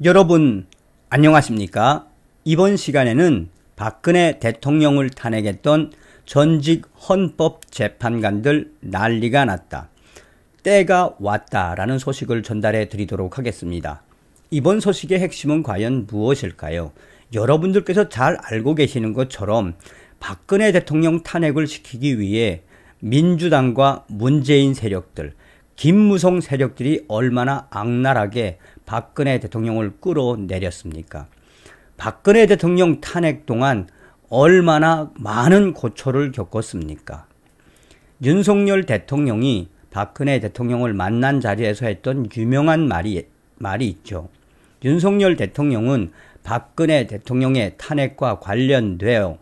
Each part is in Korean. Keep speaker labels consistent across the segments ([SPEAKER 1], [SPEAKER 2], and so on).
[SPEAKER 1] 여러분 안녕하십니까? 이번 시간에는 박근혜 대통령을 탄핵했던 전직 헌법재판관들 난리가 났다. 때가 왔다라는 소식을 전달해 드리도록 하겠습니다. 이번 소식의 핵심은 과연 무엇일까요? 여러분들께서 잘 알고 계시는 것처럼 박근혜 대통령 탄핵을 시키기 위해 민주당과 문재인 세력들, 김무성 세력들이 얼마나 악랄하게 박근혜 대통령을 끌어내렸습니까? 박근혜 대통령 탄핵 동안 얼마나 많은 고초를 겪었습니까? 윤석열 대통령이 박근혜 대통령을 만난 자리에서 했던 유명한 말이 있죠. 윤석열 대통령은 박근혜 대통령의 탄핵과 관련되어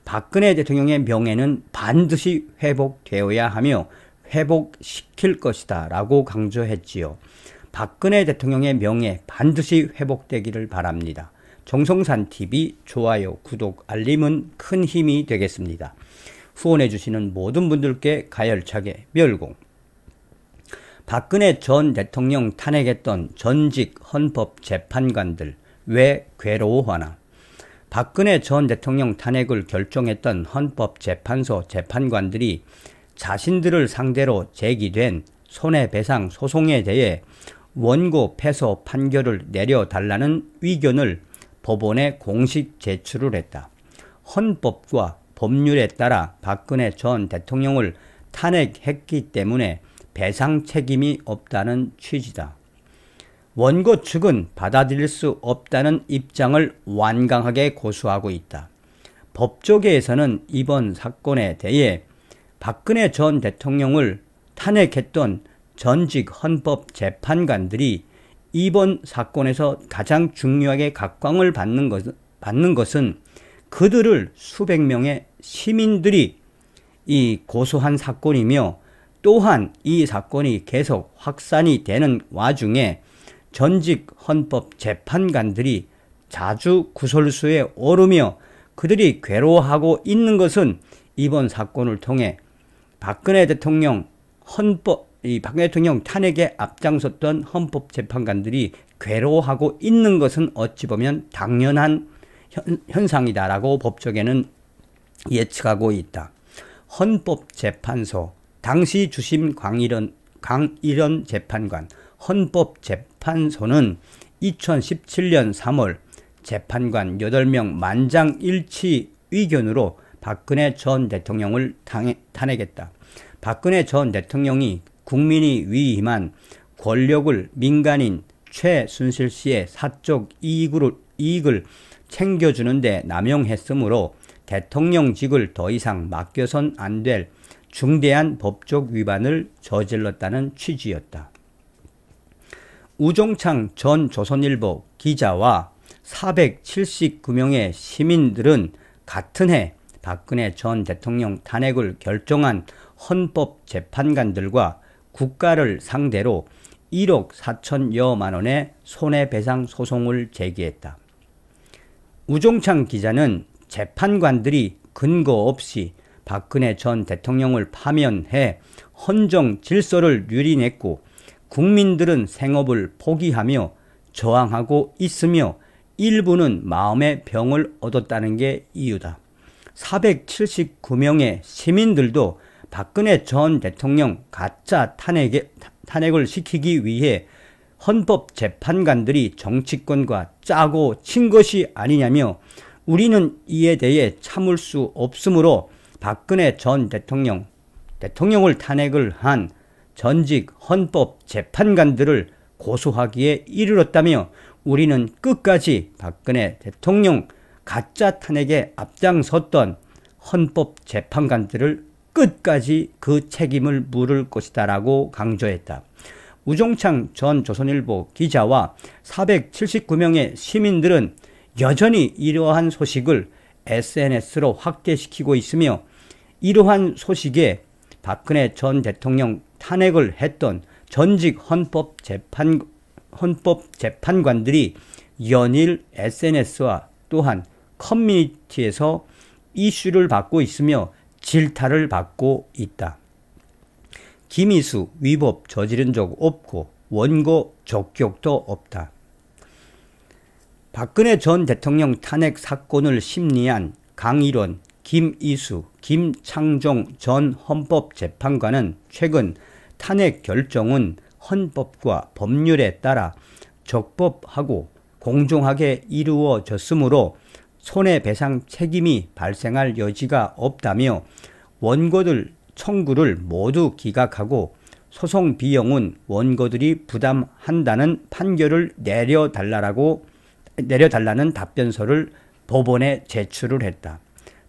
[SPEAKER 1] 박근혜 대통령의 명예는 반드시 회복되어야 하며 회복시킬 것이다 라고 강조했지요. 박근혜 대통령의 명예 반드시 회복되기를 바랍니다. 정성산TV 좋아요, 구독, 알림은 큰 힘이 되겠습니다. 후원해 주시는 모든 분들께 가열차게 멸공. 박근혜 전 대통령 탄핵했던 전직 헌법재판관들 왜 괴로워하나? 박근혜 전 대통령 탄핵을 결정했던 헌법재판소 재판관들이 자신들을 상대로 제기된 손해배상 소송에 대해 원고 패소 판결을 내려달라는 의견을 법원에 공식 제출을 했다. 헌법과 법률에 따라 박근혜 전 대통령을 탄핵했기 때문에 배상 책임이 없다는 취지다. 원고 측은 받아들일 수 없다는 입장을 완강하게 고수하고 있다. 법조계에서는 이번 사건에 대해 박근혜 전 대통령을 탄핵했던 전직 헌법재판관들이 이번 사건에서 가장 중요하게 각광을 받는 것은 그들을 수백 명의 시민들이 고소한 사건이며, 또한 이 사건이 계속 확산이 되는 와중에 전직 헌법재판관들이 자주 구설수에 오르며 그들이 괴로워하고 있는 것은 이번 사건을 통해 박근혜 대통령 탄핵에 앞장섰던 헌법재판관들이 괴로워하고 있는 것은 어찌 보면 당연한 현상이다라고 법조계는 예측하고 있다. 헌법재판소 당시 주심 강일원 재판관, 헌법재판소는 2017년 3월 재판관 8명 만장일치 의견으로 박근혜 전 대통령을 탄핵했다. 박근혜 전 대통령이 국민이 위임한 권력을 민간인 최순실 씨의 사적 이익을 챙겨주는데 남용했으므로 대통령직을 더 이상 맡겨선 안 될 중대한 법적 위반을 저질렀다는 취지였다. 우종창 전 조선일보 기자와 479명의 시민들은 같은 해 박근혜 전 대통령 탄핵을 결정한 헌법재판관들과 국가를 상대로 1억 4천여만 원의 손해배상 소송을 제기했다. 우종창 기자는 재판관들이 근거 없이 박근혜 전 대통령을 파면해 헌정 질서를 유린했고 국민들은 생업을 포기하며 저항하고 있으며 일부는 마음의 병을 얻었다는 게 이유다. 479명의 시민들도 박근혜 전 대통령 가짜 탄핵을 시키기 위해 헌법재판관들이 정치권과 짜고 친 것이 아니냐며, 우리는 이에 대해 참을 수 없으므로 박근혜 전 대통령을 탄핵을 한 전직 헌법재판관들을 고소하기에 이르렀다며, 우리는 끝까지 박근혜 대통령 가짜 탄핵에 앞장섰던 헌법재판관들을 끝까지 그 책임을 물을 것이다 라고 강조했다. 우종창 전 조선일보 기자와 479명의 시민들은 여전히 이러한 소식을 SNS로 확대시키고 있으며, 이러한 소식에 박근혜 전 대통령 탄핵을 했던 전직 헌법재판관들이 연일 SNS와 또한 커뮤니티에서 이슈를 받고 있으며 질타를 받고 있다. 김희수 위법 저지른 적 없고 원고 적격도 없다. 박근혜 전 대통령 탄핵 사건을 심리한 강일원, 김이수, 김창종 전 헌법재판관은 최근 탄핵 결정은 헌법과 법률에 따라 적법하고 공정하게 이루어졌으므로 손해배상 책임이 발생할 여지가 없다며 원고들 청구를 모두 기각하고 소송 비용은 원고들이 부담한다는 판결을 내려달라는 답변서를 법원에 제출을 했다.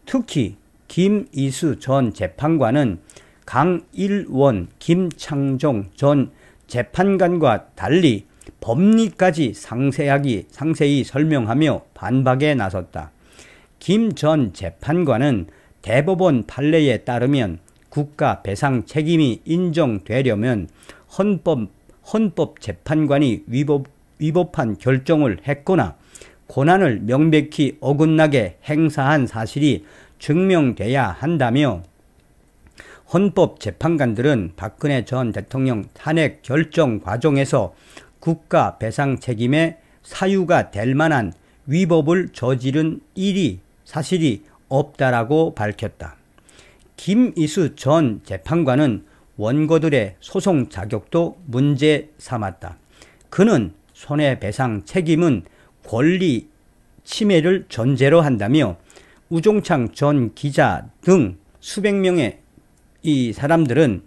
[SPEAKER 1] 특히 김이수 전 재판관은 강일원, 김창종 전 재판관과 달리 법리까지 상세히 설명하며 반박에 나섰다. 김 전 재판관은 대법원 판례에 따르면 국가 배상 책임이 인정되려면 헌법재판관이 위법한 결정을 했거나 권한을 명백히 어긋나게 행사한 사실이 증명돼야 한다며 헌법재판관들은 박근혜 전 대통령 탄핵 결정 과정에서 국가 배상 책임의 사유가 될 만한 위법을 저지른 사실이 없다라고 밝혔다. 김이수 전 재판관은 원고들의 소송 자격도 문제 삼았다. 그는 손해배상 책임은 권리 침해를 전제로 한다며 우종창 전 기자 등 수백 명의 이 사람들은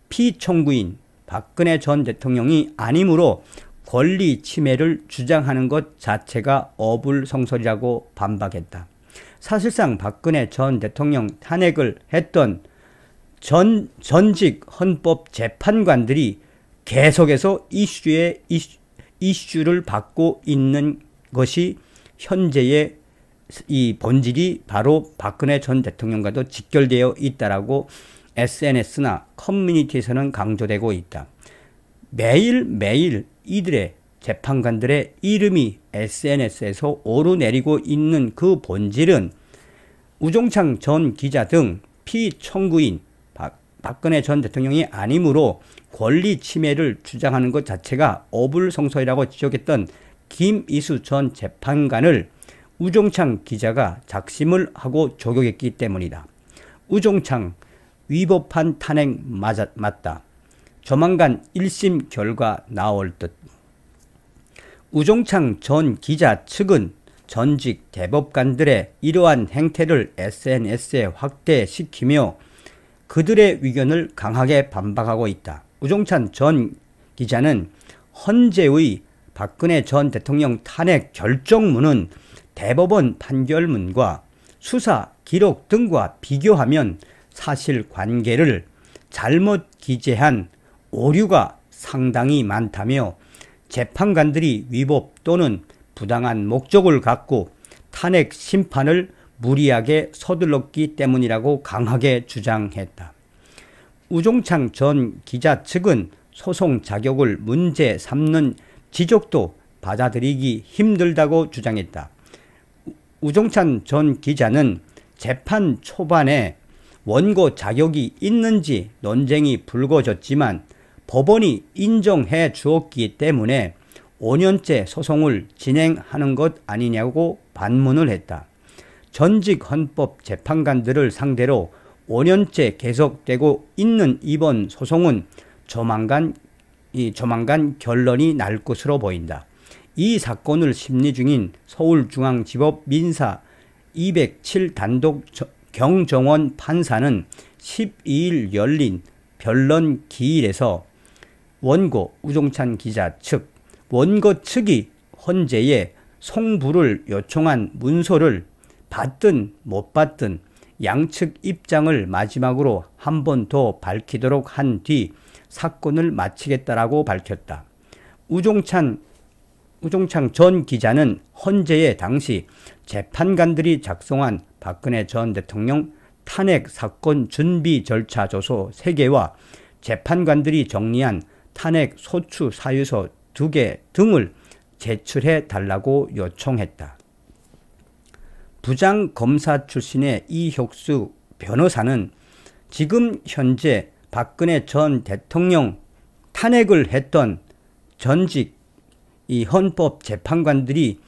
[SPEAKER 1] 피청구인 박근혜 전 대통령이 아니므로 권리 침해를 주장하는 것 자체가 어불성설이라고 반박했다. 사실상 박근혜 전 대통령 탄핵을 했던 전직 헌법재판관들이 계속해서 이슈를 받고 있는 것이 현재의 이 본질이 바로 박근혜 전 대통령과도 직결되어 있다라고 SNS나 커뮤니티에서는 강조되고 있다. 매일매일 이들의 재판관들의 이름이 SNS에서 오르내리고 있는 그 본질은 우종창 전 기자 등 피청구인 박근혜 전 대통령이 아니므로 권리 침해를 주장하는 것 자체가 어불성설이라고 지적했던 김이수 전 재판관을 우종창 기자가 작심을 하고 조격했기 때문이다. 우종창 위법한 탄핵 맞다. 조만간 1심 결과 나올 듯. 우종창 전 기자 측은 전직 대법관들의 이러한 행태를 SNS에 확대시키며 그들의 의견을 강하게 반박하고 있다. 우종창 전 기자는 헌재의 박근혜 전 대통령 탄핵 결정문은 대법원 판결문과 수사 기록 등과 비교하면 사실관계를 잘못 기재한 오류가 상당히 많다며 재판관들이 위법 또는 부당한 목적을 갖고 탄핵 심판을 무리하게 서둘렀기 때문이라고 강하게 주장했다. 우종창 전 기자 측은 소송 자격을 문제 삼는 지적도 받아들이기 힘들다고 주장했다. 우종창 전 기자는 재판 초반에 원고 자격이 있는지 논쟁이 불거졌지만 법원이 인정해 주었기 때문에 5년째 소송을 진행하는 것 아니냐고 반문을 했다. 전직 헌법재판관들을 상대로 5년째 계속되고 있는 이번 소송은 조만간 결론이 날 것으로 보인다. 이 사건을 심리 중인 서울중앙지법 민사 207 단독 경정원 판사는 12일 열린 변론 기일에서 원고 우종찬 기자 측, 원고 측이 헌재에 송부를 요청한 문서를 받든 못 받든 양측 입장을 마지막으로 한 번 더 밝히도록 한 뒤 사건을 마치겠다라고 밝혔다. 우종창 전 기자는 헌재에 당시 재판관들이 작성한 박근혜 전 대통령 탄핵 사건 준비 절차 조서 3개와 재판관들이 정리한 탄핵 소추 사유서 2개 등을 제출해 달라고 요청했다. 부장검사 출신의 이혁수 변호사는 지금 현재 박근혜 전 대통령 탄핵을 했던 전직 이 헌법재판관들이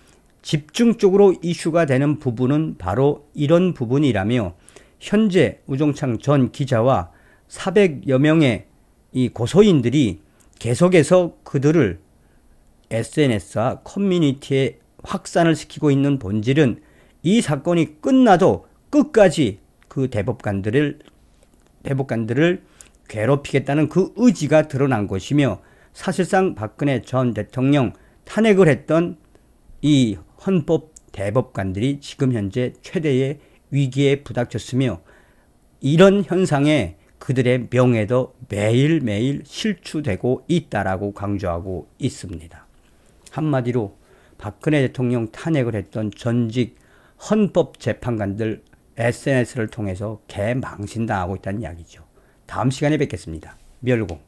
[SPEAKER 1] 집중적으로 이슈가 되는 부분은 바로 이런 부분이라며 현재 우종창 전 기자와 400여 명의 이 고소인들이 계속해서 그들을 SNS와 커뮤니티에 확산을 시키고 있는 본질은 이 사건이 끝나도 끝까지 그 대법관들을 괴롭히겠다는 그 의지가 드러난 것이며, 사실상 박근혜 전 대통령 탄핵을 했던 이 헌법 대법관들이 지금 현재 최대의 위기에 부닥쳤으며, 이런 현상에 그들의 명예도 매일매일 실추되고 있다라고 강조하고 있습니다. 한마디로 박근혜 대통령 탄핵을 했던 전직 헌법재판관들 SNS를 통해서 개망신당하고 있다는 이야기죠. 다음 시간에 뵙겠습니다. 멸공.